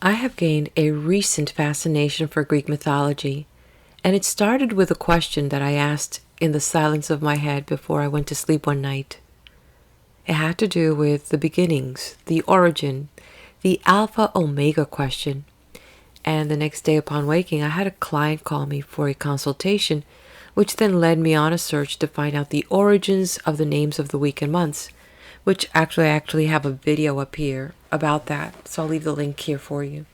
I have gained a recent fascination for Greek mythology, and it started with a question that I asked in the silence of my head before I went to sleep one night. It had to do with the beginnings, the origin, the alpha omega question. And the next day upon waking, I had a client call me for a consultation, which then led me on a search to find out the origins of the names of the week and months, which I actually have a video up here about that, so I'll leave the link here for you.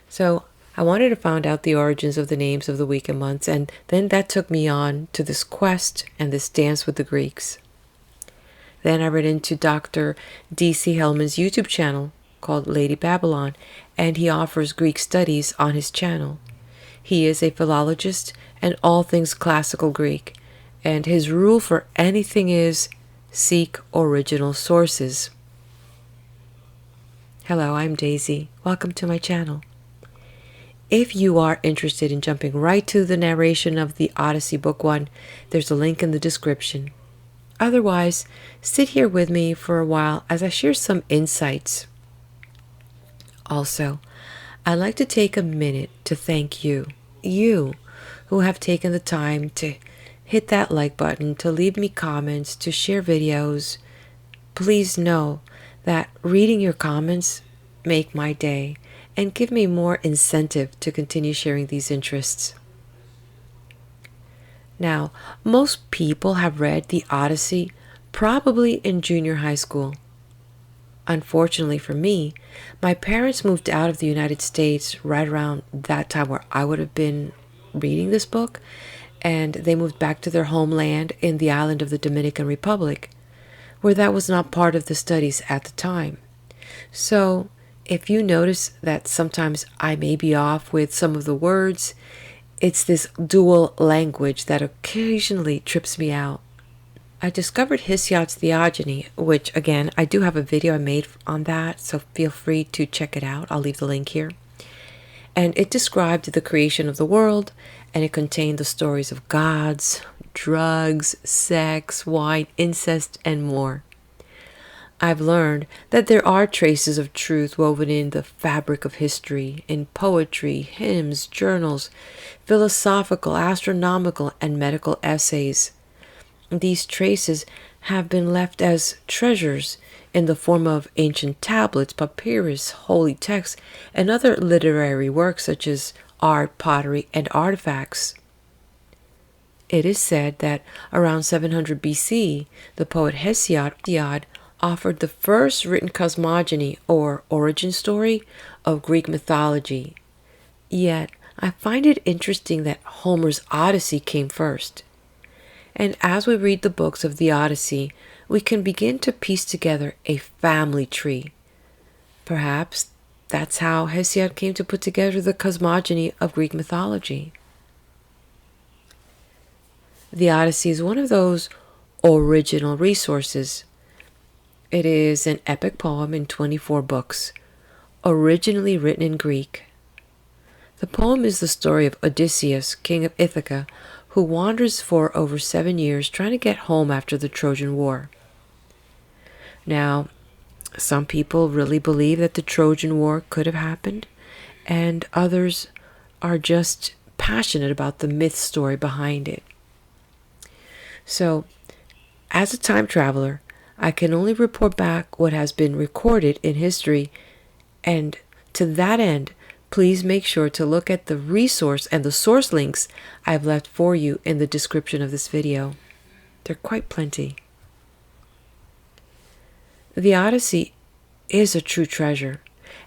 So I wanted to find out the origins of the names of the week and months, and then that took me on to this quest and this dance with the Greeks. Then I read into Dr. D.C. Hellman's YouTube channel called Lady Babylon, and he offers Greek studies on his channel. He is a philologist and all things classical Greek, and his rule for anything is seek original sources. Hello, I'm Daisy. Welcome to my channel. If you are interested in jumping right to the narration of the Odyssey Book 1, there's a link in the description. Otherwise, sit here with me for a while as I share some insights. Also, I'd like to take a minute to thank you who have taken the time to hit that like button, to leave me comments, to share videos. Please know that reading your comments make my day and give me more incentive to continue sharing these interests. Now, most people have read the Odyssey probably in junior high school. Unfortunately for me, my parents moved out of the United States right around that time where I would have been reading this book, and they moved back to their homeland in the island of the Dominican Republic, where that was not part of the studies at the time. So, if you notice that sometimes I may be off with some of the words, it's this dual language that occasionally trips me out. I discovered Hesiod's Theogony, which again, I do have a video I made on that, so feel free to check it out. I'll leave the link here. And it described the creation of the world, and it contained the stories of gods, drugs, sex, wine, incest, and more. I've learned that there are traces of truth woven in the fabric of history, in poetry, hymns, journals, philosophical, astronomical, and medical essays. These traces have been left as treasures in the form of ancient tablets, papyrus, holy texts, and other literary works such as art, pottery, and artifacts. It is said that around 700 BC, the poet Hesiod offered the first written cosmogony or origin story of Greek mythology. Yet, I find it interesting that Homer's Odyssey came first. And as we read the books of the Odyssey, we can begin to piece together a family tree. Perhaps that's how Hesiod came to put together the cosmogony of Greek mythology. The Odyssey is one of those original resources. It is an epic poem in 24 books, originally written in Greek. The poem is the story of Odysseus, king of Ithaca, who wanders for over 7 years trying to get home after the Trojan War. Now, some people really believe that the Trojan War could have happened, and others are just passionate about the myth story behind it. So, as a time traveler, I can only report back what has been recorded in history, and to that end, please make sure to look at the resource and the source links I've left for you in the description of this video. They're quite plenty. The Odyssey is a true treasure,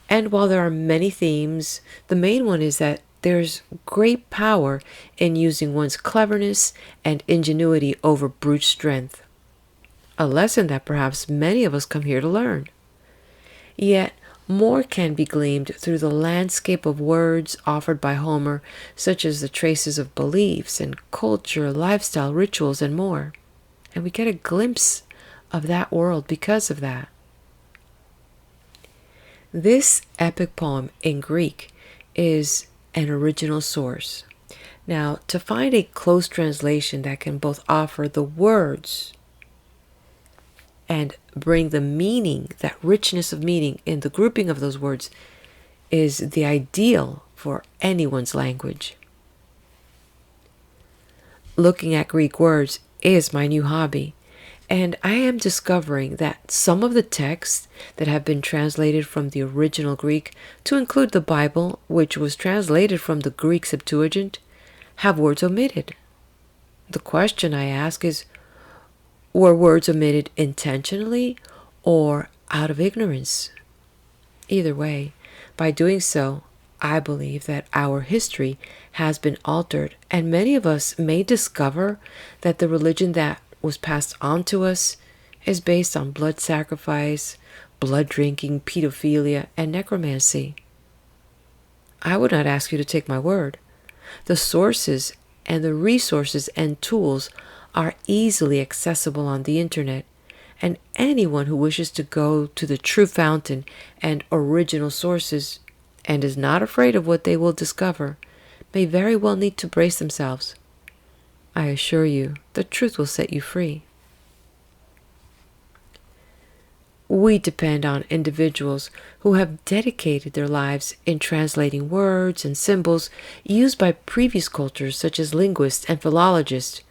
and while there are many themes, the main one is that there's great power in using one's cleverness and ingenuity over brute strength. A lesson that perhaps many of us come here to learn. Yet, more can be gleaned through the landscape of words offered by Homer, such as the traces of beliefs and culture, lifestyle, rituals, and more. And we get a glimpse of that world because of that. This epic poem in Greek is an original source. Now, to find a close translation that can both offer the words and bring the meaning, that richness of meaning in the grouping of those words, is the ideal for anyone's language. Looking at Greek words is my new hobby, and I am discovering that some of the texts that have been translated from the original Greek to include the Bible, which was translated from the Greek Septuagint, have words omitted. The question I ask is, were words omitted intentionally or out of ignorance? Either way, by doing so, I believe that our history has been altered, and many of us may discover that the religion that was passed on to us is based on blood sacrifice, blood drinking, pedophilia, and necromancy. I would not ask you to take my word. The sources and the resources and tools are easily accessible on the internet, and anyone who wishes to go to the true fountain and original sources and is not afraid of what they will discover may very well need to brace themselves. I assure you, the truth will set you free. We depend on individuals who have dedicated their lives in translating words and symbols used by previous cultures such as linguists and philologists,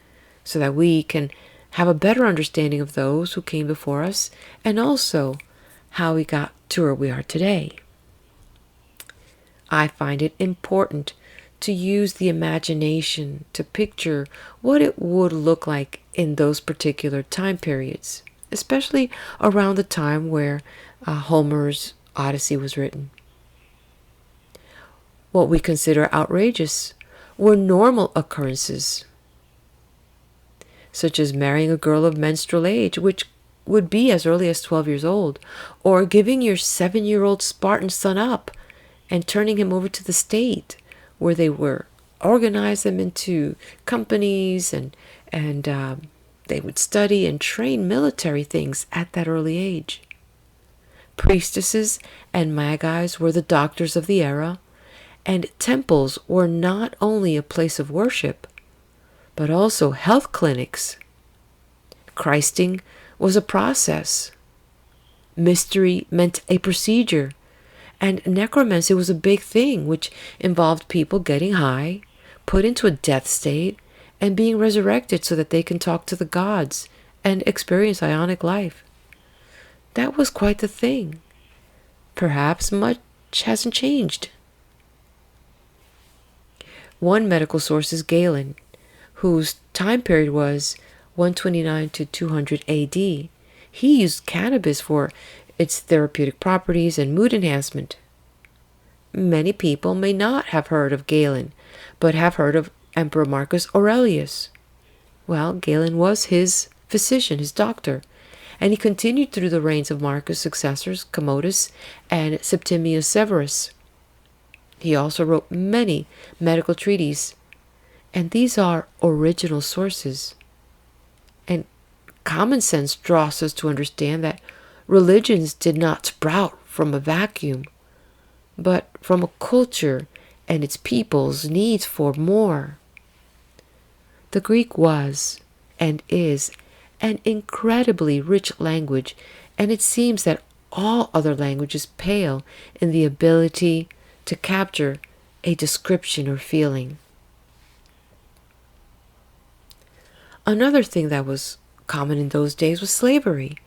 so that we can have a better understanding of those who came before us and also how we got to where we are today. I find it important to use the imagination to picture what it would look like in those particular time periods, especially around the time where Homer's Odyssey was written. What we consider outrageous were normal occurrences, such as marrying a girl of menstrual age, which would be as early as 12 years old, or giving your 7-year-old Spartan son up and turning him over to the state, where they were organize them into companies and they would study and train military things at that early age. Priestesses and magis were the doctors of the era, and temples were not only a place of worship, but also health clinics. Christing was a process. Mystery meant a procedure. And necromancy was a big thing, which involved people getting high, put into a death state, and being resurrected so that they can talk to the gods and experience ionic life. That was quite the thing. Perhaps much hasn't changed. One medical source is Galen, whose time period was 129 to 200 AD. He used cannabis for its therapeutic properties and mood enhancement. Many people may not have heard of Galen, but have heard of Emperor Marcus Aurelius. Well, Galen was his physician, his doctor, and he continued through the reigns of Marcus' successors, Commodus and Septimius Severus. He also wrote many medical treatises, and these are original sources. And common sense draws us to understand that religions did not sprout from a vacuum, but from a culture and its people's needs for more. The Greek was and is an incredibly rich language, and it seems that all other languages pale in the ability to capture a description or feeling. Another thing that was common in those days was slavery.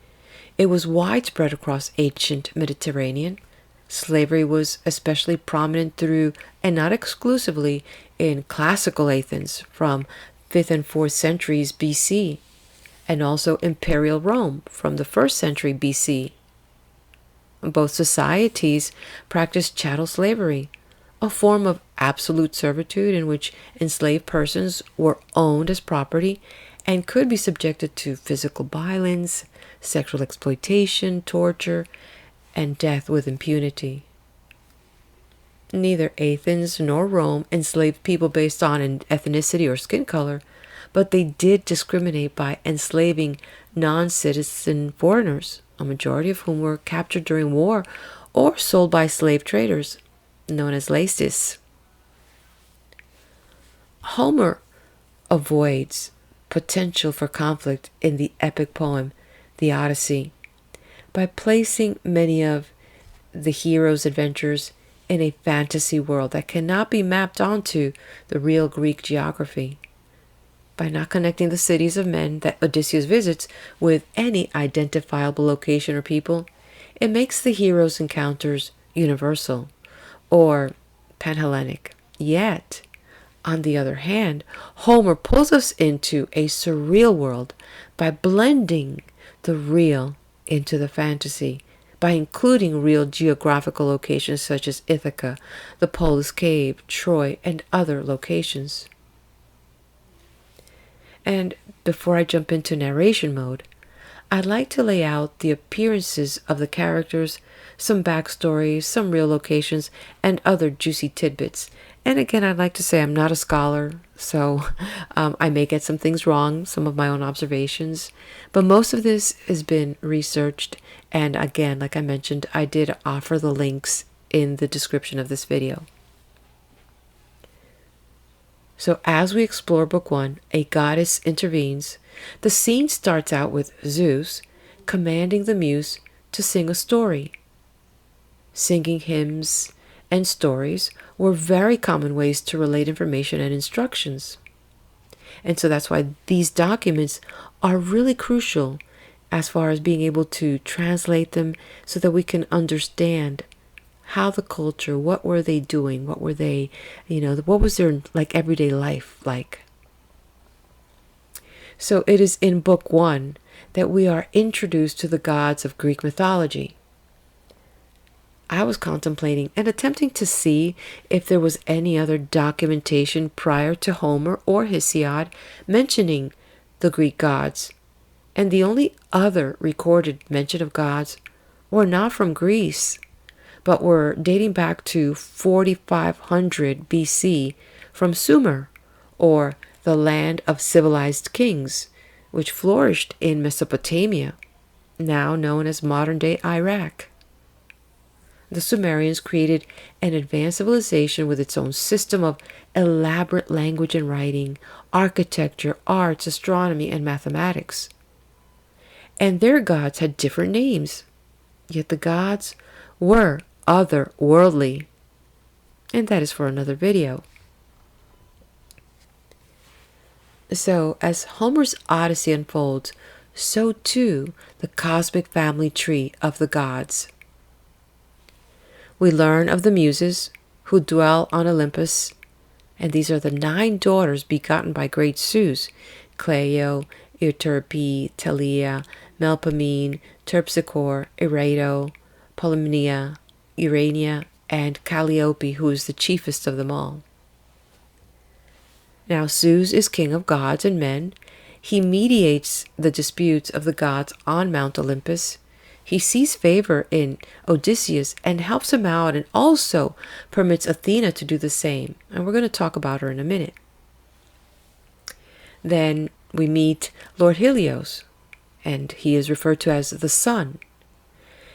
It was widespread across ancient Mediterranean. Slavery was especially prominent through, and not exclusively, in classical Athens from 5th and 4th centuries BC, and also Imperial Rome from the 1st century BC. Both societies practiced chattel slavery, a form of absolute servitude in which enslaved persons were owned as property and could be subjected to physical violence, sexual exploitation, torture, and death with impunity. Neither Athens nor Rome enslaved people based on ethnicity or skin color, but they did discriminate by enslaving non-citizen foreigners, a majority of whom were captured during war or sold by slave traders, known as laces. Homer avoids potential for conflict in the epic poem, the Odyssey, by placing many of the hero's adventures in a fantasy world that cannot be mapped onto the real Greek geography. By not connecting the cities of men that Odysseus visits with any identifiable location or people, it makes the hero's encounters universal or Panhellenic. Yet, on the other hand, Homer pulls us into a surreal world by blending the real into the fantasy, by including real geographical locations such as Ithaca, the Polis Cave, Troy, and other locations. And before I jump into narration mode, I'd like to lay out the appearances of the characters, some backstories, some real locations, and other juicy tidbits. And again, I'd like to say I'm not a scholar, so I may get some things wrong, some of my own observations. But most of this has been researched. And again, like I mentioned, I did offer the links in the description of this video. So as we explore Book 1, a goddess intervenes. The scene starts out with Zeus commanding the muse to sing a story. Singing hymns and stories were very common ways to relate information and instructions. And so that's why these documents are really crucial as far as being able to translate them so that we can understand how the culture, what were they doing, what were they, what was their everyday life like. So it is in Book 1 that we are introduced to the gods of Greek mythology. I was contemplating and attempting to see if there was any other documentation prior to Homer or Hesiod mentioning the Greek gods. And the only other recorded mention of gods were not from Greece, but were dating back to 4500 BC from Sumer, or the land of civilized kings, which flourished in Mesopotamia, now known as modern-day Iraq. The Sumerians created an advanced civilization with its own system of elaborate language and writing, architecture, arts, astronomy, and mathematics. And their gods had different names, yet the gods were otherworldly. And that is for another video. So, as Homer's Odyssey unfolds, so too the cosmic family tree of the gods. We learn of the Muses, who dwell on Olympus, and these are the 9 daughters begotten by great Zeus: Cleo, Euterpe, Telea, Melpomene, Terpsichore, Erato, Polymnia, Urania, and Calliope, who is the chiefest of them all. Now Zeus is king of gods and men. He mediates the disputes of the gods on Mount Olympus. He sees favor in Odysseus and helps him out, and also permits Athena to do the same. And we're going to talk about her in a minute. Then we meet Lord Helios, and he is referred to as the sun.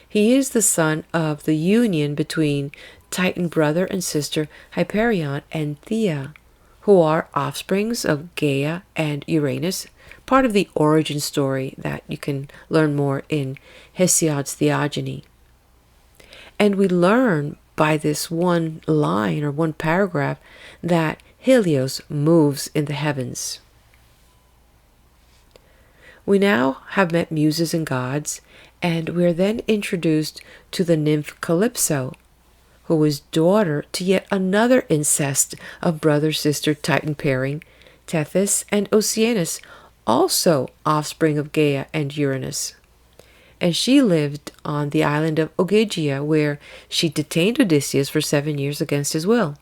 He is the son of the union between Titan brother and sister Hyperion and Thea, who are offsprings of Gaia and Uranus, part of the origin story that you can learn more in Hesiod's Theogony. And we learn by this one line or one paragraph that Helios moves in the heavens. We now have met muses and gods, and we are then introduced to the nymph Calypso, who was daughter to yet another incest of brother-sister Titan pairing, Tethys and Oceanus, also offspring of Gaia and Uranus. And she lived on the island of Ogygia, where she detained Odysseus for 7 years against his will.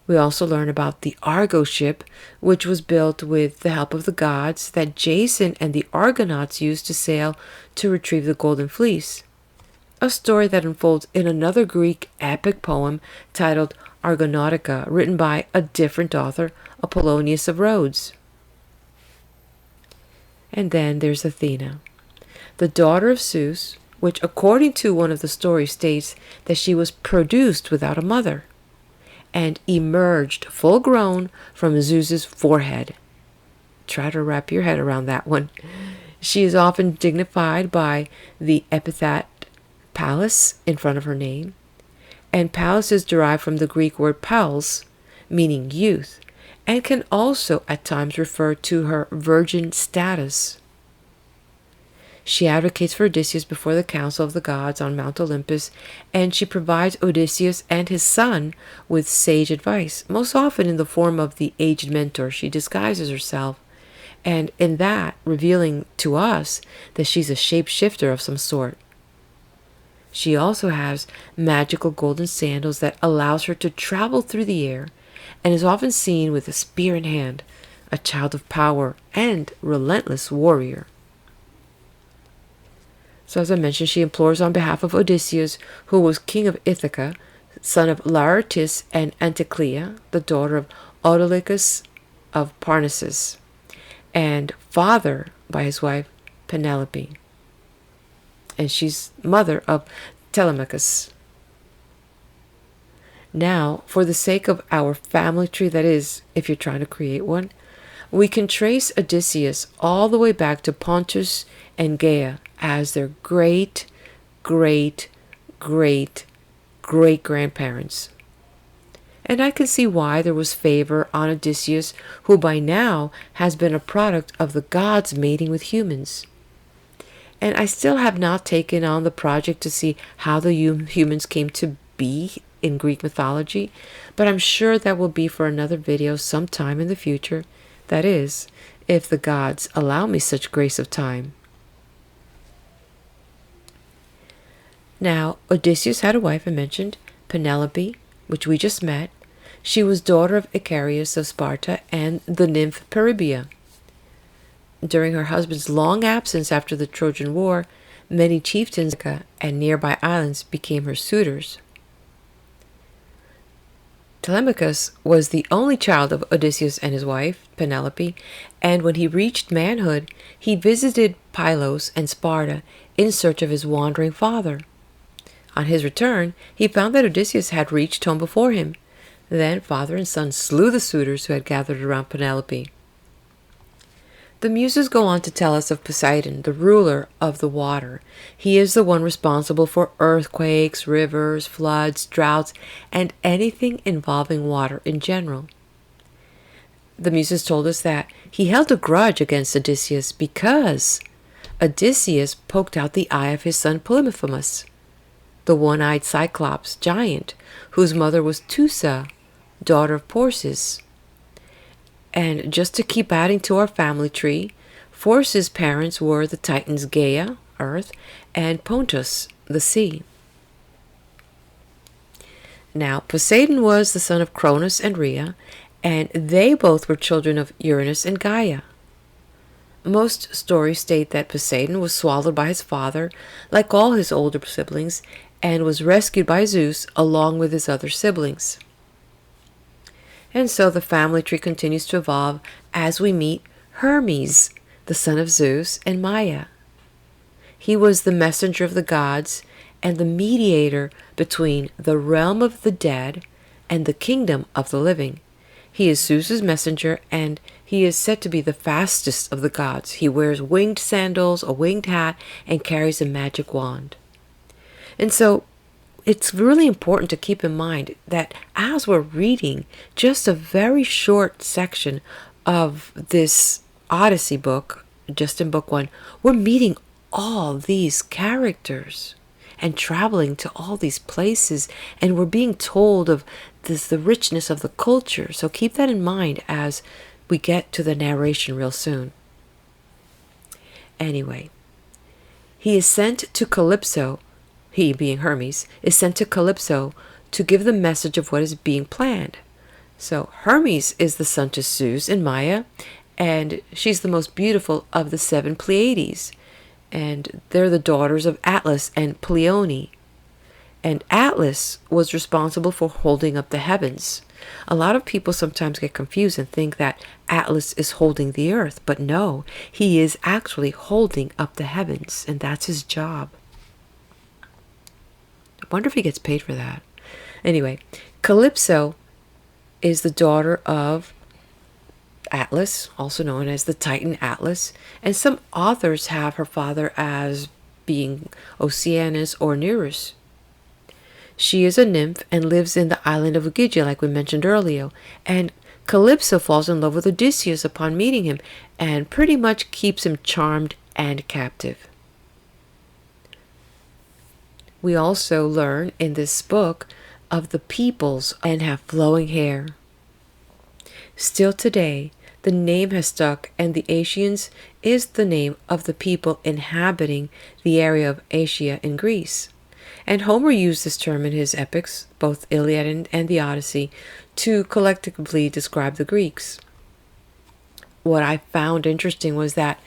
We also learn about the Argo ship, which was built with the help of the gods, that Jason and the Argonauts used to sail to retrieve the Golden Fleece. A story that unfolds in another Greek epic poem titled Argonautica, written by a different author, Apollonius of Rhodes. And then there's Athena, the daughter of Zeus, which according to one of the stories states that she was produced without a mother and emerged full grown from Zeus's forehead. Try to wrap your head around that one. She is often dignified by the epithet Pallas in front of her name, and Pallas is derived from the Greek word pals, meaning youth, and can also at times refer to her virgin status. She advocates for Odysseus before the council of the gods on Mount Olympus, and she provides Odysseus and his son with sage advice, most often in the form of the aged mentor. She disguises herself, and in that revealing to us that she's a shapeshifter of some sort. She also has magical golden sandals that allows her to travel through the air, and is often seen with a spear in hand, a child of power and relentless warrior. So as I mentioned, she implores on behalf of Odysseus, who was king of Ithaca, son of Laertes and Anticlea, the daughter of Autolycus of Parnassus, and father by his wife Penelope. And she's mother of Telemachus. Now, for the sake of our family tree, that is, if you're trying to create one, we can trace Odysseus all the way back to Pontus and Gaia as their great, great, great, great grandparents. And I can see why there was favor on Odysseus, who by now has been a product of the gods mating with humans. And I still have not taken on the project to see how the humans came to be in Greek mythology, but I'm sure that will be for another video sometime in the future. That is, if the gods allow me such grace of time. Now, Odysseus had a wife, I mentioned, Penelope, which we just met. She was daughter of Icarus of Sparta and the nymph Peribia. During her husband's long absence after the Trojan War, many chieftains and nearby islands became her suitors. Telemachus was the only child of Odysseus and his wife, Penelope, and when he reached manhood, he visited Pylos and Sparta in search of his wandering father. On his return, he found that Odysseus had reached home before him. Then father and son slew the suitors who had gathered around Penelope. The Muses go on to tell us of Poseidon, the ruler of the water. He is the one responsible for earthquakes, rivers, floods, droughts, and anything involving water in general. The Muses told us that he held a grudge against Odysseus because Odysseus poked out the eye of his son Polyphemus, the one-eyed Cyclops giant, whose mother was Teusa, daughter of Phorcys. And just to keep adding to our family tree, Phorcys' parents were the Titans Gaia, earth, and Pontus, the sea. Now, Poseidon was the son of Cronus and Rhea, and they both were children of Uranus and Gaia. Most stories state that Poseidon was swallowed by his father, like all his older siblings, and was rescued by Zeus along with his other siblings. And so the family tree continues to evolve as we meet Hermes, the son of Zeus and Maia. He was the messenger of the gods and the mediator between the realm of the dead and the kingdom of the living. He is Zeus's messenger, and he is said to be the fastest of the gods. He wears winged sandals, a winged hat, and carries a magic wand. And so it's really important to keep in mind that as we're reading just a very short section of this Odyssey book, just in book 1, we're meeting all these characters and traveling to all these places, and we're being told of the richness of the culture. So keep that in mind as we get to the narration real soon. Anyway, he is sent to Calypso. He, being Hermes, is sent to Calypso to give the message of what is being planned. So Hermes is the son to Zeus and Maia, and she's the most beautiful of the 7 Pleiades. And they're the daughters of Atlas and Pleione. And Atlas was responsible for holding up the heavens. A lot of people sometimes get confused and think that Atlas is holding the earth, but no, he is actually holding up the heavens, and that's his job. I wonder if he gets paid for that. Anyway, Calypso is the daughter of Atlas, also known as the Titan Atlas, and some authors have her father as being Oceanus or Nereus. She is a nymph and lives in the island of Ogygia, like we mentioned earlier, and Calypso falls in love with Odysseus upon meeting him and pretty much keeps him charmed and captive. We also learn in this book of the peoples and have flowing hair. Still today, the name has stuck, and the Achaeans is the name of the people inhabiting the area of Achaea in Greece. And Homer used this term in his epics, both Iliad and the Odyssey, to collectively describe the Greeks. What I found interesting was that,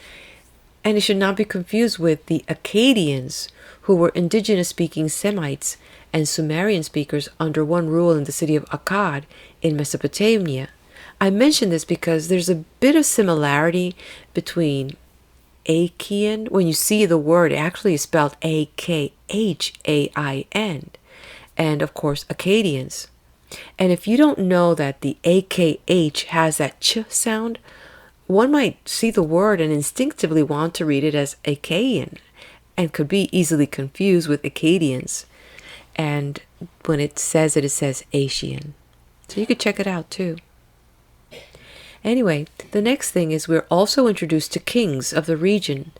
and it should not be confused with the Akkadians, who were indigenous-speaking Semites and Sumerian speakers under one rule in the city of Akkad in Mesopotamia. I mention this because there's a bit of similarity between Achaean. When you see the word, it actually is spelled Akhain, and of course Akkadians. And if you don't know that the AKH has that ch sound, one might see the word and instinctively want to read it as Achaean, and could be easily confused with Akkadians. And when it says Achaean. So you could check it out too. Anyway, the next thing is we're also introduced to kings of the region,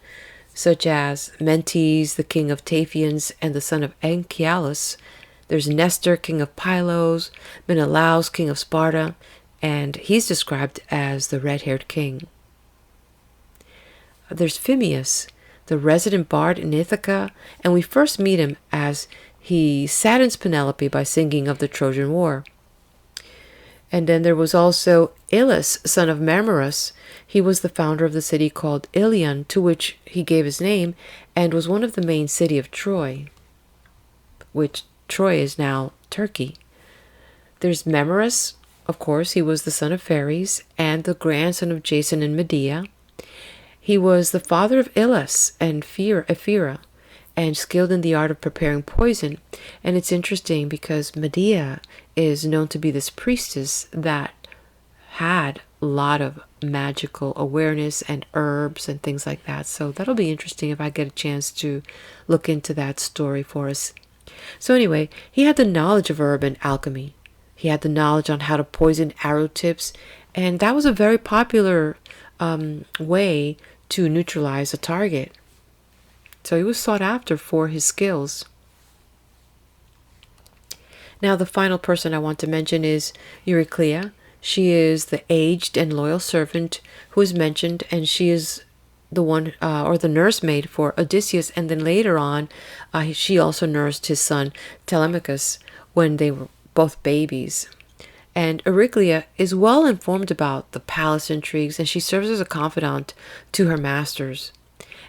such as Mentes, the king of Taphians and the son of Anchialus. There's Nestor, king of Pylos, Menelaus, king of Sparta, and he's described as the red-haired king. There's Phemius, the resident bard in Ithaca, and we first meet him as he saddens Penelope by singing of the Trojan War. And then there was also Ilus, son of Marmarus. He was the founder of the city called Ilion, to which he gave his name, and was one of the main city of Troy, which Troy is now Turkey. There's Marmarus, of course. He was the son of Pheres and the grandson of Jason and Medea. He was the father of Ilus and Ephira, and skilled in the art of preparing poison. And it's interesting because Medea is known to be this priestess that had a lot of magical awareness and herbs and things like that. So that'll be interesting if I get a chance to look into that story for us. So anyway, he had the knowledge of herb and alchemy. He had the knowledge on how to poison arrow tips, and that was a very popular way to neutralize a target. So he was sought after for his skills. Now the final person I want to mention is Euryclea. She is the aged and loyal servant who is mentioned, and she is the one or the nursemaid for Odysseus, and then later on she also nursed his son Telemachus when they were both babies. And Euryclea is well informed about the palace intrigues, and she serves as a confidant to her masters.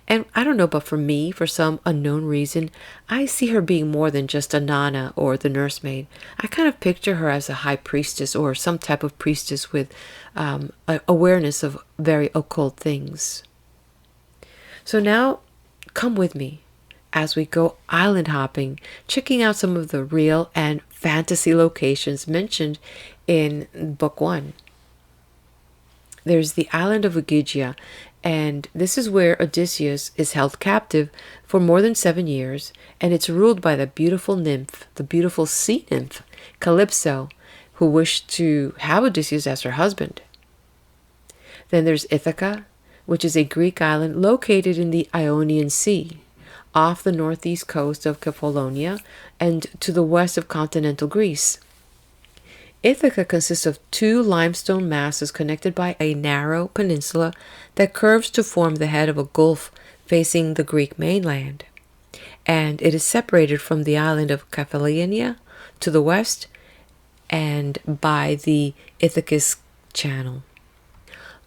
And I don't know, but for me, for some unknown reason, I see her being more than just a nana or the nursemaid. I kind of picture her as a high priestess or some type of priestess with awareness of very occult things. So now, come with me as we go island hopping, checking out some of the real and fantasy locations mentioned in Book 1. There's the island of Ogygia, and this is where Odysseus is held captive for more than 7 years, and it's ruled by the beautiful nymph, the beautiful sea nymph, Calypso, who wished to have Odysseus as her husband. Then there's Ithaca, which is a Greek island located in the Ionian Sea, off the northeast coast of Kephallonia and to the west of continental Greece. Ithaca consists of 2 limestone masses connected by a narrow peninsula that curves to form the head of a gulf facing the Greek mainland, and it is separated from the island of Kephallonia to the west and by the Ithacus Channel,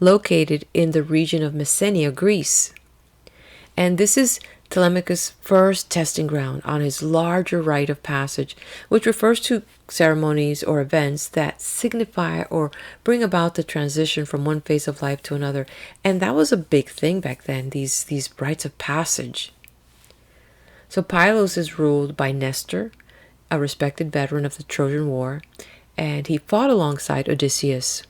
located in the region of Messenia, Greece. And this is Telemachus' first testing ground on his larger rite of passage, which refers to ceremonies or events that signify or bring about the transition from one phase of life to another. And that was a big thing back then, these rites of passage. So Pylos is ruled by Nestor, a respected veteran of the Trojan War, and he fought alongside Odysseus.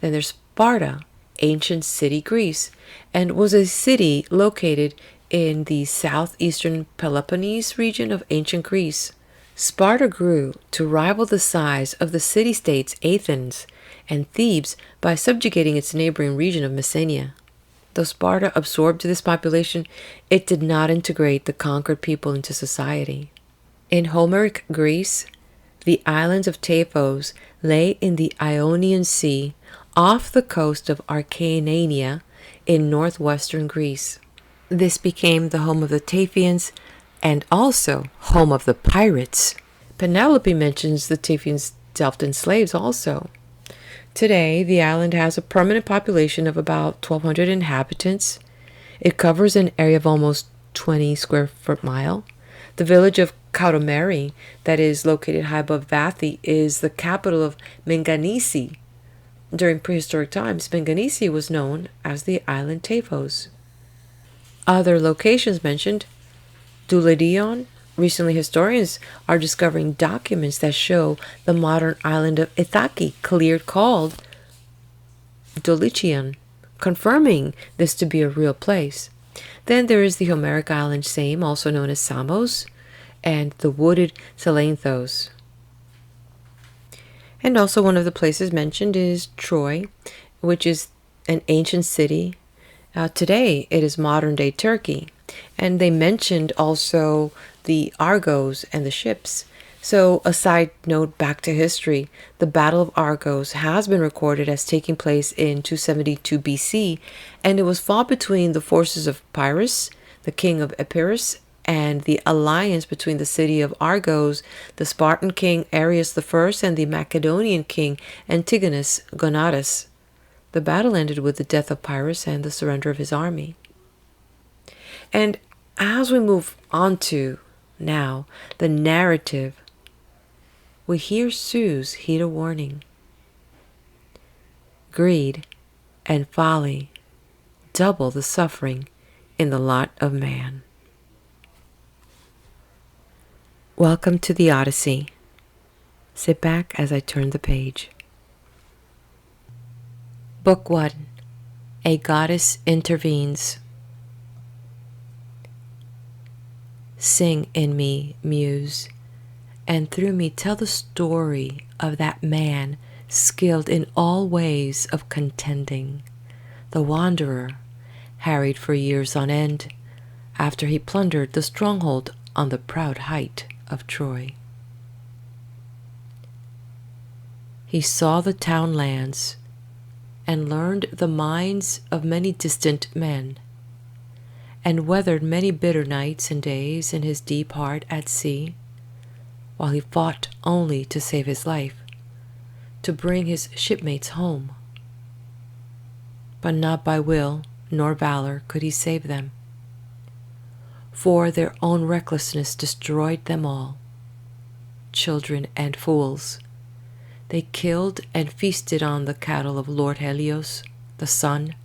Then there's Sparta, ancient city Greece, and was a city located in the southeastern Peloponnese region of ancient Greece. Sparta grew to rival the size of the city-states Athens and Thebes by subjugating its neighboring region of Messenia. Though Sparta absorbed this population, it did not integrate the conquered people into society. In Homeric Greece, the islands of Taphos lay in the Ionian Sea off the coast of Achaeania in northwestern Greece. This became the home of the Taphians and also home of the pirates. Penelope mentions the Taphians dealt in slaves also. Today, the island has a permanent population of about 1,200 inhabitants. It covers an area of almost 20 square foot mile. The village of Kautomeri, that is located high above Vathi, is the capital of Menganisi. During prehistoric times, Menganisi was known as the island Taphos. Other locations mentioned: Dulidion. Recently, historians are discovering documents that show the modern island of Ithaca cleared called Dulichion, confirming this to be a real place. Then there is the Homeric island Same, also known as Samos, and the wooded Salanthos. And also one of the places mentioned is Troy, which is an ancient city. Today it is modern-day Turkey. And they mentioned also the Argos and the ships. So a side note back to history, the Battle of Argos has been recorded as taking place in 272 BC, and it was fought between the forces of Pyrrhus, the king of Epirus, and the alliance between the city of Argos, the Spartan king Arius I, and the Macedonian king Antigonus Gonatas. The battle ended with the death of Pyrrhus and the surrender of his army. And as we move on to now the narrative, we hear Sue's heed a warning. Greed and folly double the suffering in the lot of man. Welcome to the Odyssey. Sit back as I turn the page. Book 1. A Goddess Intervenes. Sing in me, Muse, and through me tell the story of that man skilled in all ways of contending, the wanderer, harried for years on end, after he plundered the stronghold on the proud height of Troy. He saw the town lands and learned the minds of many distant men, and weathered many bitter nights and days in his deep heart at sea, while he fought only to save his life, to bring his shipmates home. But not by will nor valor could he save them, for their own recklessness destroyed them all. Children and fools, they killed and feasted on the cattle of Lord Helios, the sun,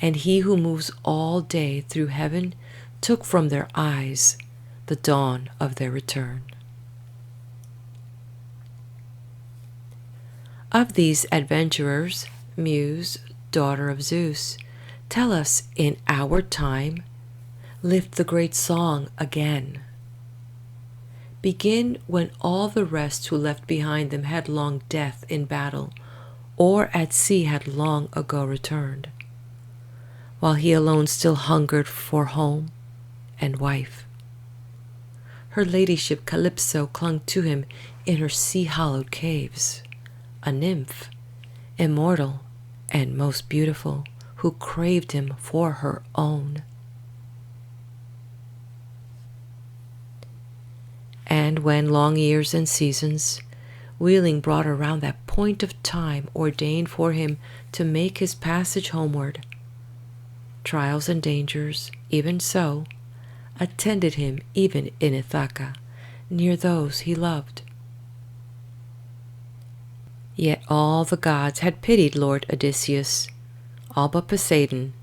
and he who moves all day through heaven took from their eyes the dawn of their return. Of these adventurers, Muse, daughter of Zeus, tell us in our time, lift the great song again. Begin when all the rest who left behind them headlong death in battle, or at sea had long ago returned, while he alone still hungered for home and wife. Her ladyship Calypso clung to him in her sea-hollowed caves, a nymph, immortal and most beautiful, who craved him for her own. And when long years and seasons, wheeling brought around that point of time ordained for him to make his passage homeward, trials and dangers, even so, attended him even in Ithaca, near those he loved. Yet all the gods had pitied Lord Odysseus, all but Poseidon,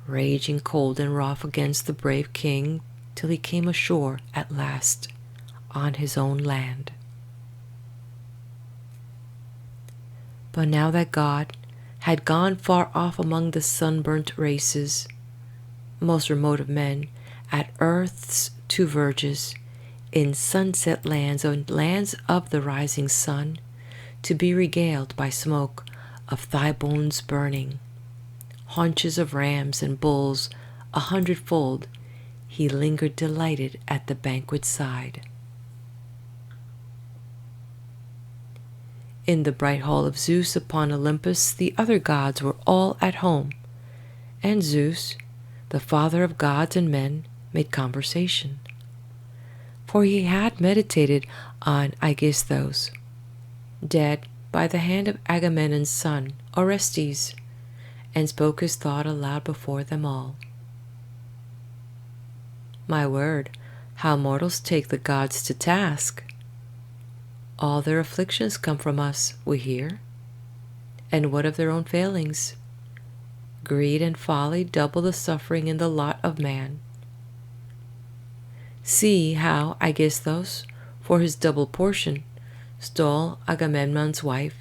raging cold and wroth against the brave king till he came ashore at last on his own land. But now that God had gone far off among the sunburnt races, most remote of men, at earth's two verges, in sunset lands and lands of the rising sun, to be regaled by smoke of thigh bones burning, haunches of rams and bulls 100-fold, he lingered delighted at the banquet side. In the bright hall of Zeus upon Olympus, the other gods were all at home, and Zeus, the father of gods and men, made conversation. For he had meditated on Aegisthus, dead by the hand of Agamemnon's son, Orestes, and spoke his thought aloud before them all. My word, how mortals take the gods to task! All their afflictions come from us, we hear. And what of their own failings? Greed and folly double the suffering in the lot of man. See how Aegisthus, for his double portion, stole Agamemnon's wife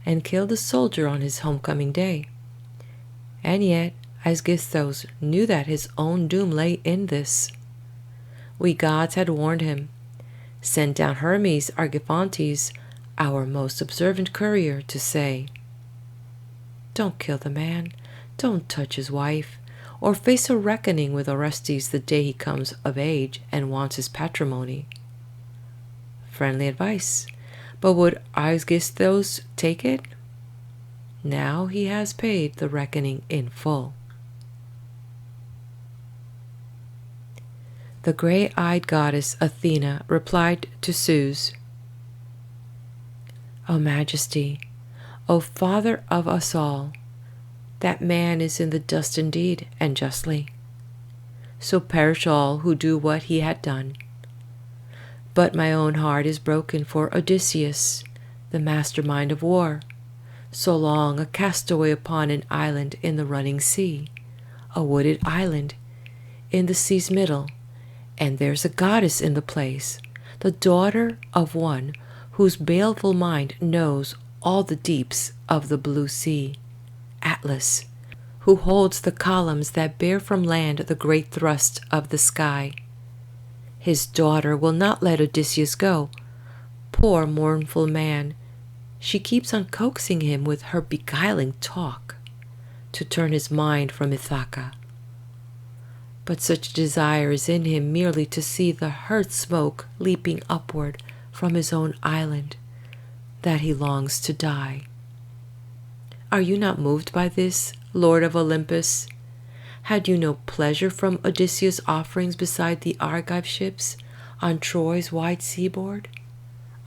and killed a soldier on his homecoming day. And yet Aegisthus knew that his own doom lay in this. We gods had warned him, sent down Hermes Argiphantes, our most observant courier, to say, "Don't kill the man, don't touch his wife, or face a reckoning with Orestes the day he comes of age and wants his patrimony." Friendly advice, but would Aegisthus take it? Now he has paid the reckoning in full. The gray-eyed goddess Athena replied to Zeus, "O Majesty, O Father of us all, that man is in the dust indeed, and justly. So perish all who do what he had done. But my own heart is broken for Odysseus, the mastermind of war, so long a castaway upon an island in the running sea, a wooded island in the sea's middle, and there's a goddess in the place, the daughter of one whose baleful mind knows all the deeps of the blue sea, Atlas, who holds the columns that bear from land the great thrust of the sky. His daughter will not let Odysseus go. Poor mournful man, she keeps on coaxing him with her beguiling talk to turn his mind from Ithaca. But such desire is in him merely to see the hearth smoke leaping upward from his own island, that he longs to die. Are you not moved by this, Lord of Olympus? Had you no pleasure from Odysseus' offerings beside the Argive ships on Troy's wide seaboard?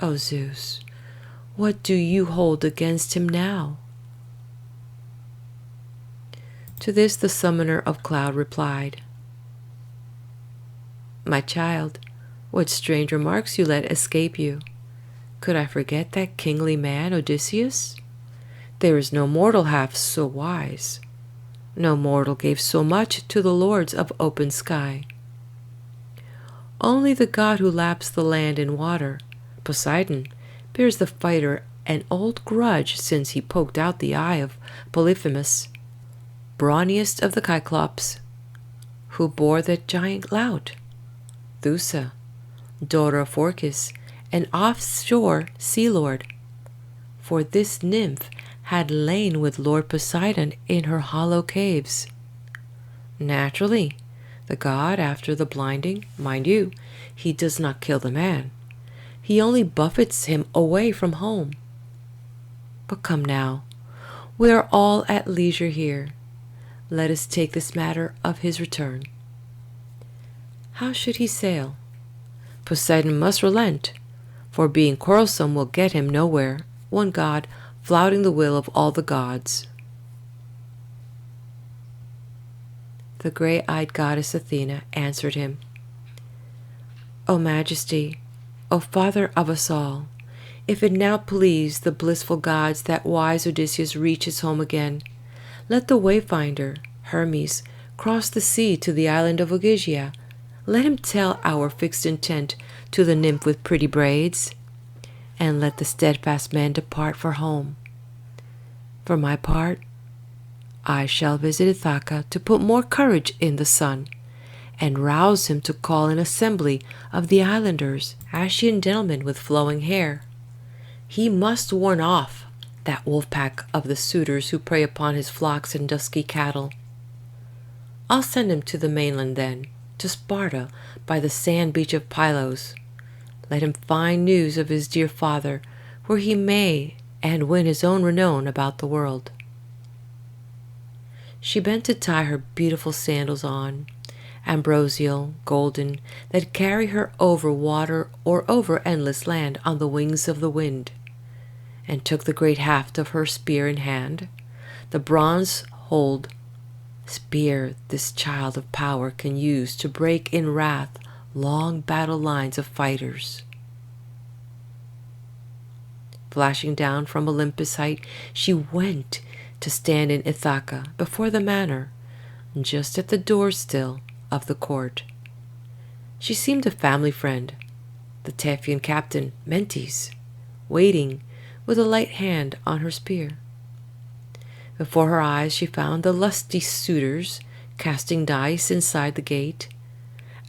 O Zeus, what do you hold against him now?" To this the summoner of cloud replied, "My child, what strange remarks you let escape you. Could I forget that kingly man Odysseus? There is no mortal half so wise. No mortal gave so much to the lords of open sky. Only the god who laps the land in water, Poseidon, bears the fighter an old grudge since he poked out the eye of Polyphemus, brawniest of the Cyclops, who bore that giant lout. Thusa, daughter of Phorcys, an offshore sea lord. For this nymph had lain with Lord Poseidon in her hollow caves. Naturally, the god, after the blinding, mind you, he does not kill the man. He only buffets him away from home. But come now, we are all at leisure here. Let us take this matter of his return. How should he sail? Poseidon must relent, for being quarrelsome will get him nowhere, one god flouting the will of all the gods." The gray-eyed goddess Athena answered him, "O Majesty, O Father of us all, if it now please the blissful gods that wise Odysseus reach his home again, let the wayfinder, Hermes, cross the sea to the island of Ogygia. Let him tell our fixed intent to the nymph with pretty braids, and let the steadfast man depart for home. For my part, I shall visit Ithaca to put more courage in the son, and rouse him to call an assembly of the islanders, Achaean gentlemen with flowing hair. He must warn off that wolf pack of the suitors who prey upon his flocks and dusky cattle. I'll send him to the mainland then, to Sparta by the sand beach of Pylos. Let him find news of his dear father, where he may and win his own renown about the world. She bent to tie her beautiful sandals on, ambrosial, golden, that carry her over water or over endless land on the wings of the wind, and took the great haft of her spear in hand, the bronze-hulled spear this child of power can use to break in wrath long battle lines of fighters. Flashing down from Olympus' height, she went to stand in Ithaca before the manor, just at the door still of the court. She seemed a family friend, the Taphian captain, Mentes, waiting with a light hand on her spear. Before her eyes she found the lusty suitors casting dice inside the gate,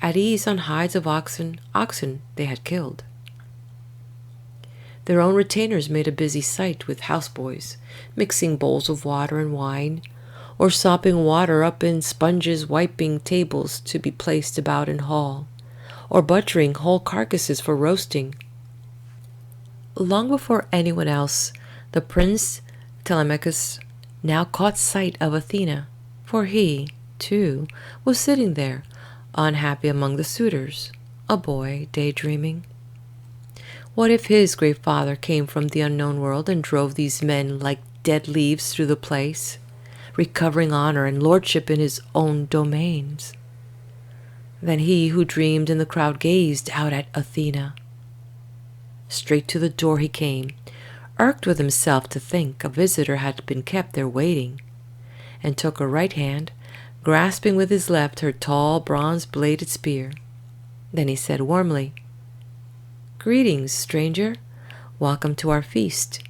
at ease on hides of oxen they had killed. Their own retainers made a busy sight with houseboys, mixing bowls of water and wine, or sopping water up in sponges, wiping tables to be placed about in hall, or butchering whole carcasses for roasting. Long before anyone else, the Prince Telemachus now caught sight of Athena, for he, too, was sitting there, unhappy among the suitors, a boy daydreaming. What if his great father came from the unknown world and drove these men like dead leaves through the place, recovering honor and lordship in his own domains? Then he who dreamed in the crowd gazed out at Athena. Straight to the door he came, irked with himself to think a visitor had been kept there waiting, and took her right hand, grasping with his left her tall bronze-bladed spear. Then he said warmly, "Greetings, stranger. Welcome to our feast.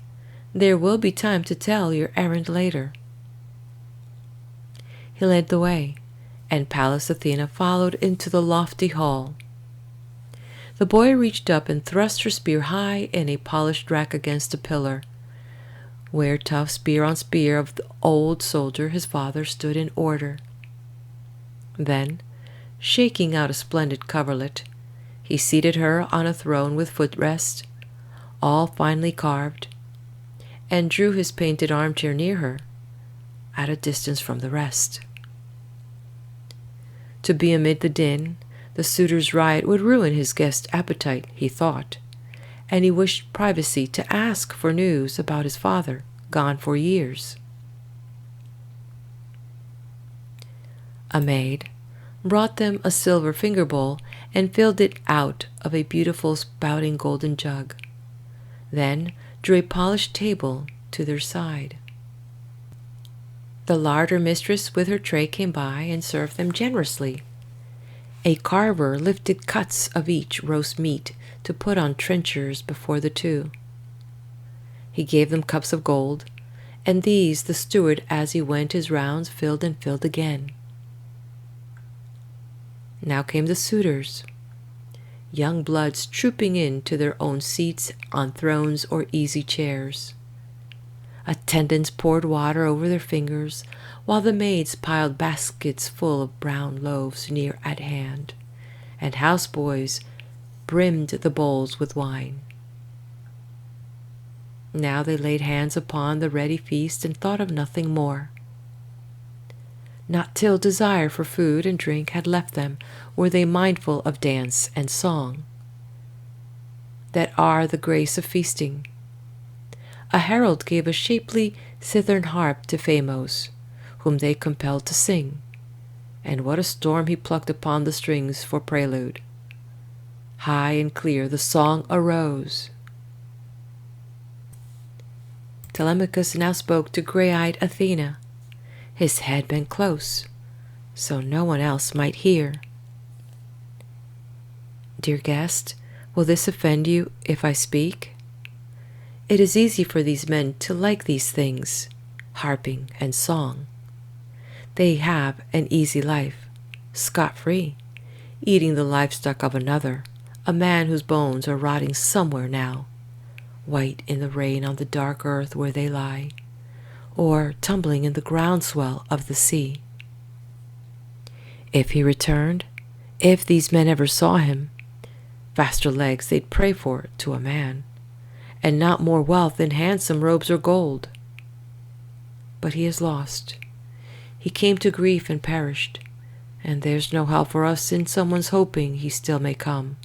There will be time to tell your errand later." He led the way, and Pallas Athena followed into the lofty hall. The boy reached up and thrust her spear high in a polished rack against a pillar, where tough spear on spear of the old soldier his father stood in order. Then, shaking out a splendid coverlet, he seated her on a throne with footrest, all finely carved, and drew his painted armchair near her, at a distance from the rest. To be amid the din, the suitor's riot would ruin his guest's appetite, he thought, and he wished privacy to ask for news about his father, gone for years. A maid brought them a silver finger bowl and filled it out of a beautiful spouting golden jug, then drew a polished table to their side. The larder mistress with her tray came by and served them generously. A carver lifted cuts of each roast meat to put on trenchers before the two. He gave them cups of gold, and these the steward as he went his rounds filled and filled again. Now came the suitors, young bloods trooping in to their own seats on thrones or easy chairs. Attendants poured water over their fingers, while the maids piled baskets full of brown loaves near at hand, and houseboys brimmed the bowls with wine. Now they laid hands upon the ready feast and thought of nothing more. Not till desire for food and drink had left them were they mindful of dance and song, that are the grace of feasting. A herald gave a shapely cithern harp to Phamos, whom they compelled to sing, and what a storm he plucked upon the strings for prelude. High and clear the song arose. Telemachus now spoke to grey-eyed Athena, his head bent close, so no one else might hear. "Dear guest, will this offend you if I speak? It is easy for these men to like these things, harping and song. they have an easy life, scot-free, eating the livestock of another, a man whose bones are rotting somewhere now, white in the rain on the dark earth where they lie, or tumbling in the groundswell of the sea. If he returned, if these men ever saw him, faster legs they'd pray for to a man, and not more wealth than handsome robes or gold. But he is lost. He came to grief and perished, and there's no help for us in someone's hoping he still may come.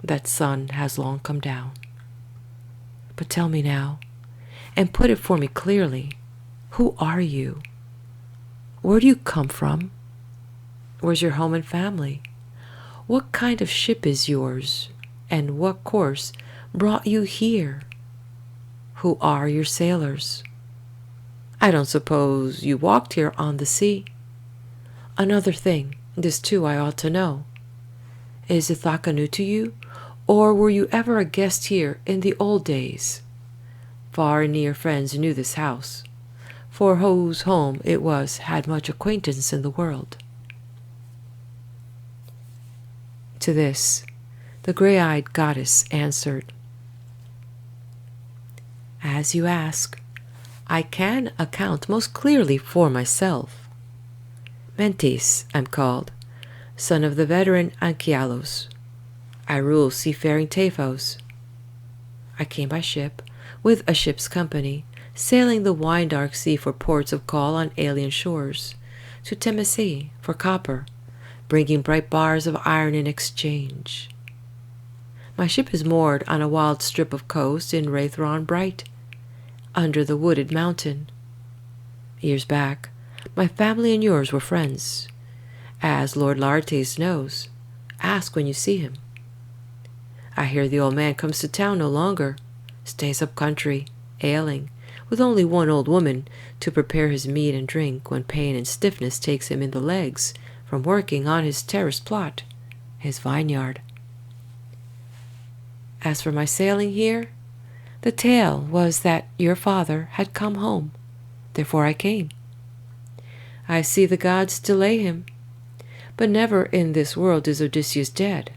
That sun has long come down. But tell me now, and put it for me clearly, who are you? Where do you come from? Where's your home and family? What kind of ship is yours, and what course brought you here? Who are your sailors? I don't suppose you walked here on the sea. Another thing, this too I ought to know. Is Ithaca new to you, or were you ever a guest here in the old days? Far and near friends knew this house, for whose home it was had much acquaintance in the world. To this, the gray-eyed goddess answered, As you ask, I can account most clearly for myself. Mentis, I'm called, son of the veteran Anchialos. I rule seafaring Taphos. I came by ship, with a ship's company, sailing the wine-dark sea for ports of call on alien shores, to Temesea for copper, bringing bright bars of iron in exchange. My ship is moored on a wild strip of coast in Raythron bright, under the wooded mountain. Years back, my family and yours were friends, as Lord Laertes knows. Ask when you see him. I hear the old man comes to town no longer, stays up country, ailing, with only one old woman to prepare his meat and drink when pain and stiffness takes him in the legs from working on his terraced plot, his vineyard. As for my sailing here, the tale was that your father had come home, therefore I came. I see the gods delay him, but never in this world is Odysseus dead,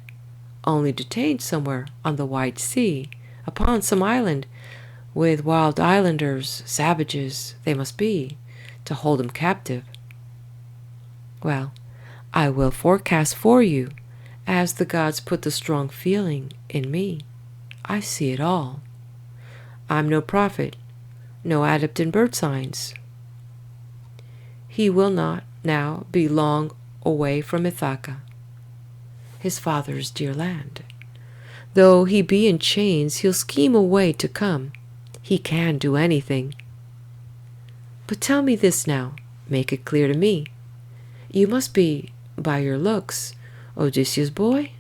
only detained somewhere on the wide sea, upon some island, with wild islanders, savages they must be, to hold him captive. Well, I will forecast for you, as the gods put the strong feeling in me. I see it all. I'm no prophet, no adept in bird signs. He will not now be long away from Ithaca, his father's dear land. Though he be in chains, he'll scheme a way to come. He can do anything. But tell me this now, make it clear to me. You must be, by your looks, Odysseus' boy?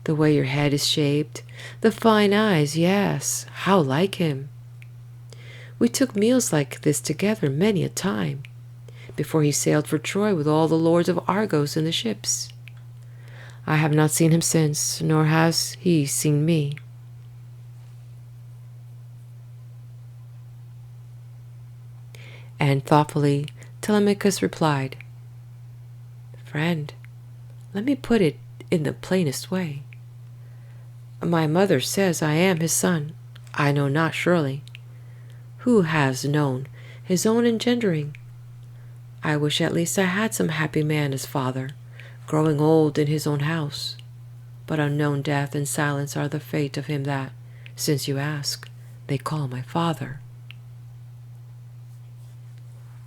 The way your head is shaped, the fine eyes, yes, how like him. We took meals like this together many a time, before he sailed for Troy with all the lords of Argos in the ships. I have not seen him since, nor has he seen me. And thoughtfully Telemachus replied, Friend, let me put it in the plainest way. My mother says I am his son. I know not surely. Who has known his own engendering? I wish at least I had some happy man as father, growing old in his own house. But unknown death and silence are the fate of him that, since you ask, they call my father.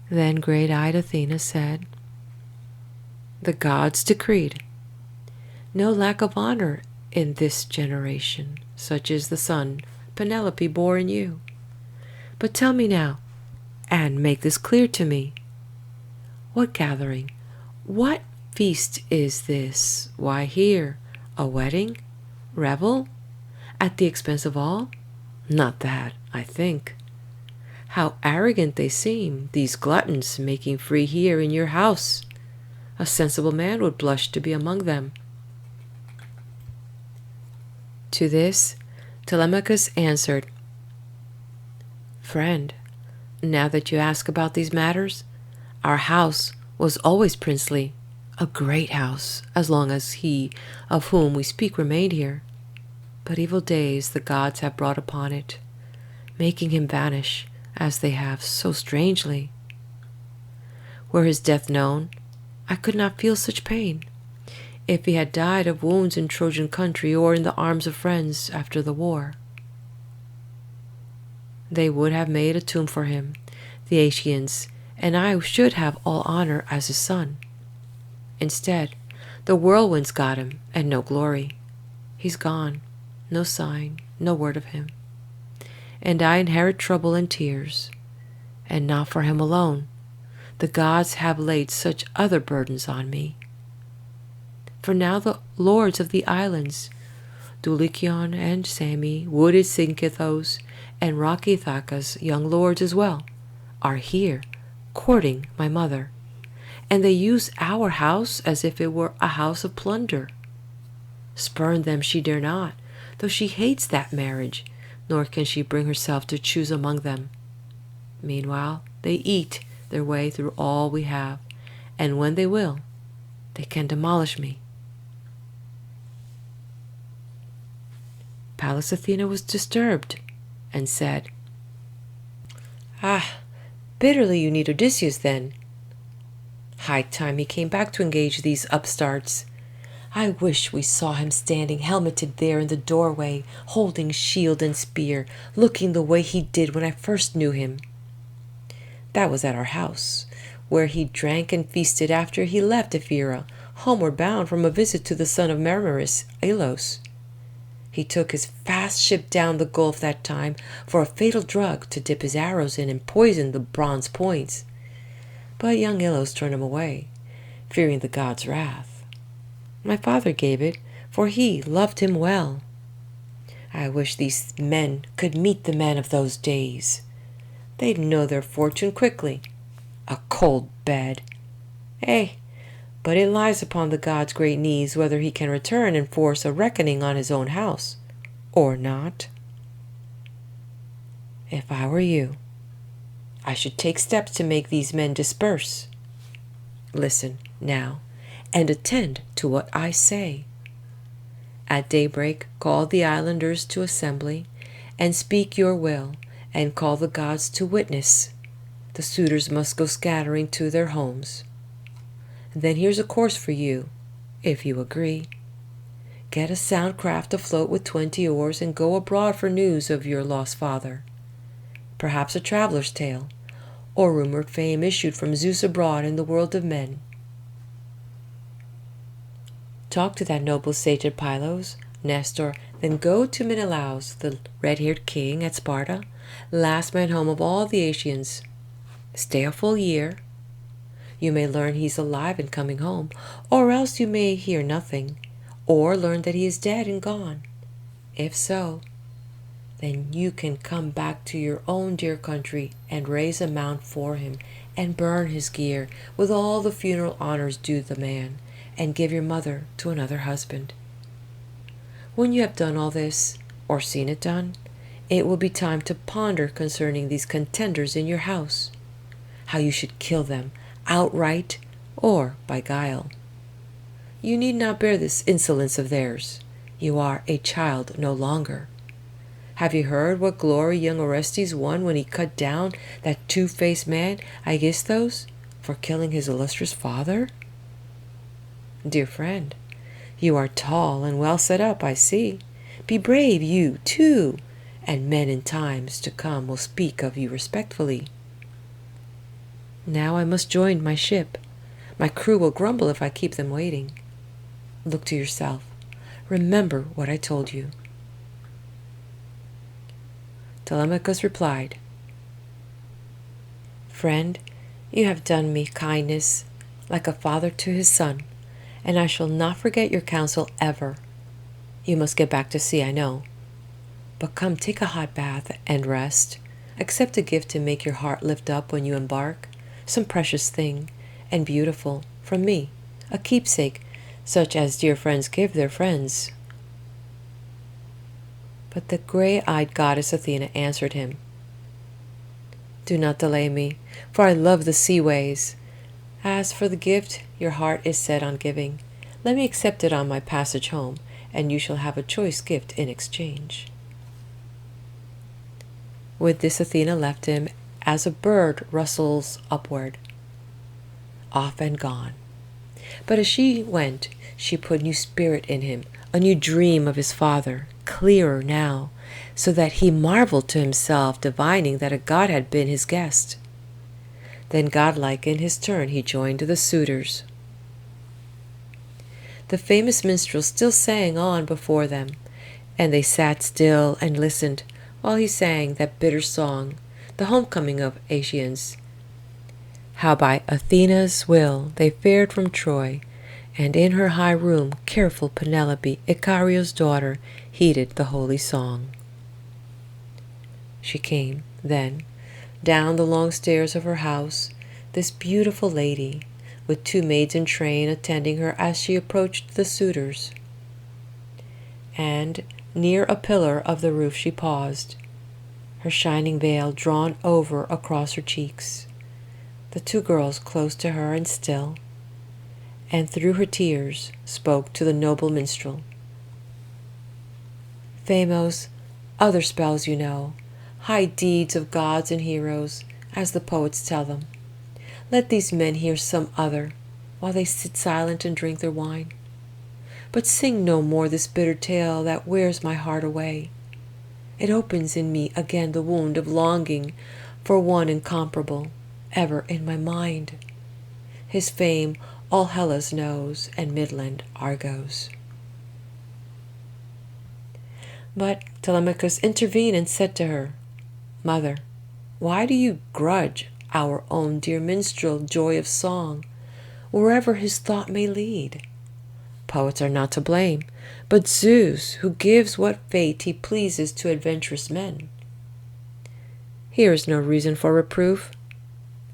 Then great-eyed Athena said, The gods decreed. No lack of honor in this generation, such is the son Penelope bore in you. But tell me now, and make this clear to me. What gathering, what feast is this? Why here, a wedding? Revel? At the expense of all? Not that, I think. How arrogant they seem, these gluttons making free here in your house. A sensible man would blush to be among them. To this, Telemachus answered, Friend, now that you ask about these matters, Our house was always princely, a great house, as long as he of whom we speak remained here. But evil days the gods have brought upon it, making him vanish, as they have so strangely. Were his death known, I could not feel such pain. If he had died of wounds in Trojan country or in the arms of friends after the war, they would have made a tomb for him, the Achaeans, and I should have all honor as his son. Instead, the whirlwinds got him, and no glory. He's gone, no sign, no word of him. And I inherit trouble and tears, and not for him alone. The gods have laid such other burdens on me. For now the lords of the islands, Dulichion and Sami, wooded Synchithos, and rocky Ithaca's young lords as well, are here, courting my mother, and they use our house as if it were a house of plunder. Spurn them she dare not, though she hates that marriage, nor can she bring herself to choose among them. Meanwhile, they eat their way through all we have, and when they will, they can demolish me. Pallas Athena was disturbed, and said, "Ah, bitterly you need Odysseus then. High time he came back to engage these upstarts. I wish we saw him standing helmeted there in the doorway, holding shield and spear, looking the way he did when I first knew him. That was at our house, where he drank and feasted after he left Ephyra, homeward bound from a visit to the son of Marmaris, Aeolus. He took his fast ship down the gulf that time for a fatal drug to dip his arrows in and poison the bronze points. But young Aeolus turned him away, fearing the god's wrath. My father gave it, for he loved him well. I wish these men could meet the men of those days. They'd know their fortune quickly. A cold bed. But it lies upon the god's great knees whether he can return and force a reckoning on his own house, or not. If I were you, I should take steps to make these men disperse. Listen, now, and attend to what I say. At daybreak, call the islanders to assembly, and speak your will, and call the gods to witness. The suitors must go scattering to their homes. Then here's a course for you, if you agree. Get a sound craft afloat with 20 oars and go abroad for news of your lost father. Perhaps a traveler's tale, or rumored fame issued from Zeus abroad in the world of men. Talk to that noble sage at Pylos, Nestor, then go to Menelaus, the red-haired king at Sparta, last man home of all the Achaeans. Stay a full year. You may learn he's alive and coming home, or else you may hear nothing, or learn that he is dead and gone. If so, then you can come back to your own dear country and raise a mount for him and burn his gear with all the funeral honors due the man, and give your mother to another husband. When you have done all this, or seen it done, it will be time to ponder concerning these contenders in your house, how you should kill them, outright or by guile. You need not bear this insolence of theirs. You are a child no longer. Have you heard what glory young Orestes won when he cut down that two-faced man, Aegisthus, for killing his illustrious father? Dear friend, you are tall and well set up, I see. Be brave, you, too, and men in times to come will speak of you respectfully. Now I must join my ship. My crew will grumble if I keep them waiting. Look to yourself. Remember what I told you. Telemachus replied, Friend, you have done me kindness, like a father to his son, and I shall not forget your counsel ever. You must get back to sea, I know. But come, take a hot bath and rest. Accept a gift to make your heart lift up when you embark, some precious thing, and beautiful, from me, a keepsake, such as dear friends give their friends. But the gray-eyed goddess Athena answered him, Do not delay me, for I love the sea ways. As for the gift your heart is set on giving, let me accept it on my passage home, and you shall have a choice gift in exchange." With this Athena left him as a bird rustles upward, off and gone. But as she went, she put new spirit in him, a new dream of his father, clearer now, so that he marveled to himself, divining that a god had been his guest. Then godlike in his turn he joined the suitors. The famous minstrel still sang on before them, and they sat still and listened while he sang that bitter song, the homecoming of Achaeans. How by Athena's will they fared from Troy, and in her high room careful Penelope, Icario's daughter, heeded the holy song. She came, then, down the long stairs of her house, this beautiful lady, with 2 maids in train attending her as she approached the suitors. And near a pillar of the roof she paused, her shining veil drawn over across her cheeks, the 2 girls close to her and still, and through her tears spoke to the noble minstrel. "Phamos, other spells you know, high deeds of gods and heroes, as the poets tell them. Let these men hear some other, while they sit silent and drink their wine. But sing no more this bitter tale that wears my heart away. It opens in me again the wound of longing for one incomparable, ever in my mind. His fame all Hellas knows, and midland Argos." But Telemachus intervened and said to her, "Mother, why do you grudge our own dear minstrel joy of song, wherever his thought may lead? Poets are not to blame, but Zeus, who gives what fate he pleases to adventurous men. Here is no reason for reproof.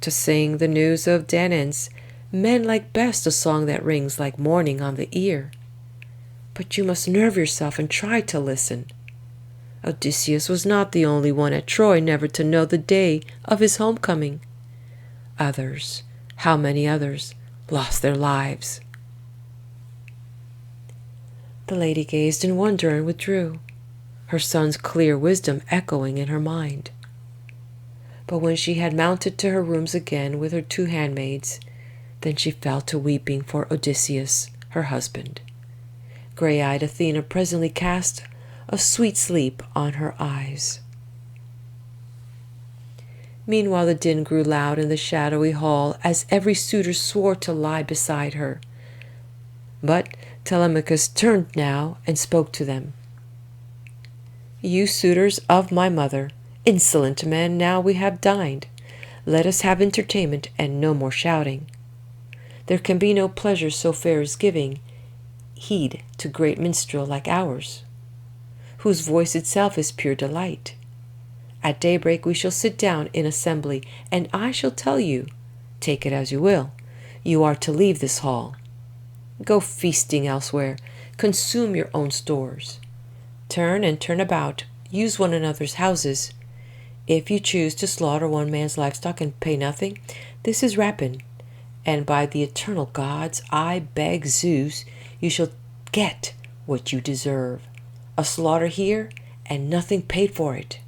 To sing the news of Danaans, men like best a song that rings like morning on the ear. But you must nerve yourself and try to listen. Odysseus was not the only one at Troy never to know the day of his homecoming. Others, how many others, lost their lives." The lady gazed in wonder and withdrew, her son's clear wisdom echoing in her mind. But when she had mounted to her rooms again with her 2 handmaids, then she fell to weeping for Odysseus, her husband. Grey-eyed Athena presently cast a sweet sleep on her eyes. Meanwhile the din grew loud in the shadowy hall, as every suitor swore to lie beside her. But Telemachus turned now and spoke to them. "You suitors of my mother, insolent men, now we have dined. Let us have entertainment and no more shouting. There can be no pleasure so fair as giving heed to great minstrel like ours, whose voice itself is pure delight. At daybreak we shall sit down in assembly, and I shall tell you, take it as you will, you are to leave this hall. Go feasting elsewhere, consume your own stores. Turn and turn about, use one another's houses. If you choose to slaughter one man's livestock and pay nothing, this is rapine, and by the eternal gods, I beg Zeus, you shall get what you deserve. A slaughter here, and nothing paid for it."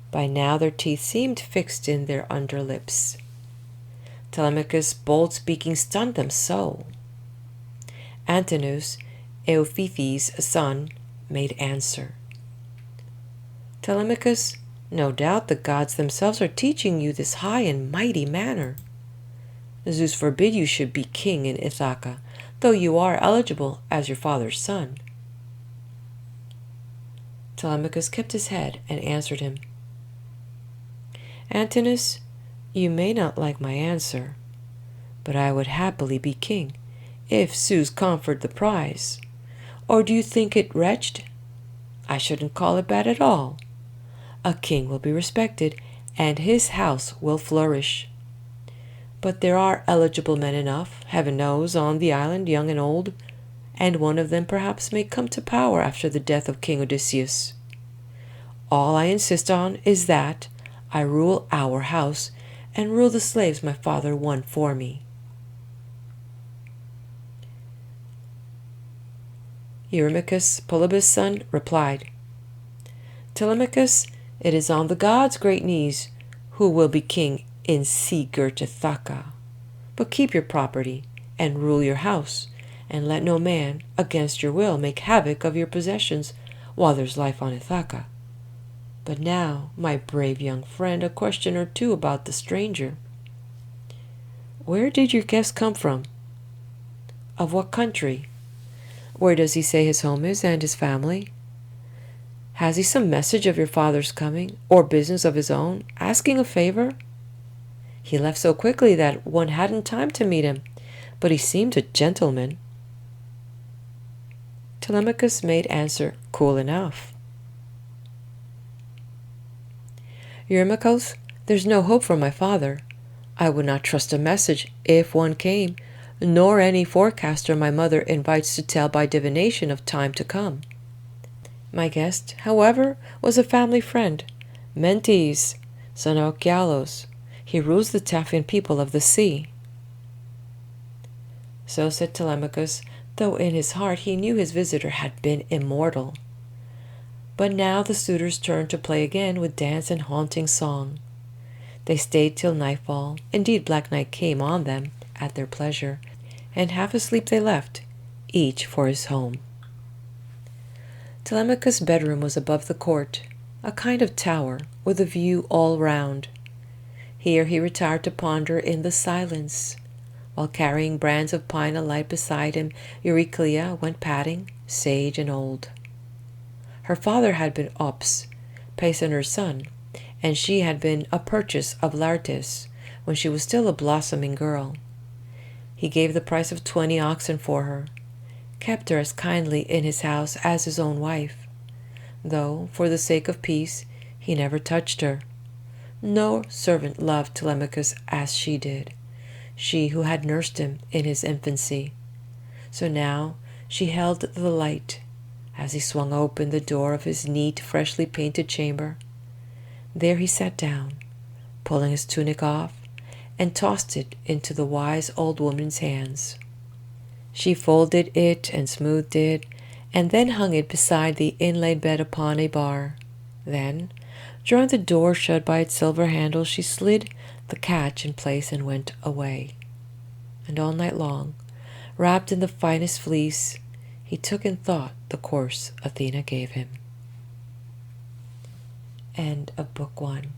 By now their teeth seemed fixed in their underlips. Telemachus' bold speaking stunned them so. Antinous, Euphetes' son, made answer. "Telemachus, no doubt the gods themselves are teaching you this high and mighty manner. Zeus forbid you should be king in Ithaca, though you are eligible as your father's son." Telemachus kept his head and answered him, "Antinous, you may not like my answer, but I would happily be king, if Zeus conferred the prize. Or do you think it wretched? I shouldn't call it bad at all. A king will be respected, and his house will flourish. But there are eligible men enough, heaven knows, on the island, young and old, and one of them perhaps may come to power after the death of King Odysseus. All I insist on is that I rule our house, and rule the slaves my father won for me." Eurymachus, Polybus' son, replied, "Telemachus, it is on the gods' great knees who will be king in sea-girt Ithaca. But keep your property, and rule your house, and let no man, against your will, make havoc of your possessions while there's life on Ithaca. But now, my brave young friend, a question or two about the stranger. Where did your guest come from? Of what country? Where does he say his home is and his family? Has he some message of your father's coming, or business of his own, asking a favor? He left so quickly that one hadn't time to meet him, but he seemed a gentleman." Telemachus made answer cool enough. "Eurymachus, there's no hope for my father. I would not trust a message, if one came, nor any forecaster my mother invites to tell by divination of time to come. My guest, however, was a family friend, Mentes, son of Ochaelos. He rules the Taphian people of the sea." So said Telemachus, though in his heart he knew his visitor had been immortal. But now the suitors turned to play again with dance and haunting song. They stayed till nightfall. Indeed, black night came on them at their pleasure, and half asleep they left, each for his home. Telemachus' bedroom was above the court, a kind of tower with a view all round. Here he retired to ponder in the silence. While carrying brands of pine alight beside him, Euryclea went padding, sage and old. Her father had been Ops, Paesoner's son, and she had been a purchase of Laertes when she was still a blossoming girl. He gave the price of 20 oxen for her, kept her as kindly in his house as his own wife, though, for the sake of peace, he never touched her. No servant loved Telemachus as she did, she who had nursed him in his infancy. So now she held the light as he swung open the door of his neat, freshly painted chamber. There he sat down, pulling his tunic off, and tossed it into the wise old woman's hands. She folded it and smoothed it, and then hung it beside the inlaid bed upon a bar. Then, drawing the door shut by its silver handle, she slid the catch in place and went away. And all night long, wrapped in the finest fleece, he took in thought the course Athena gave him. End of Book 1.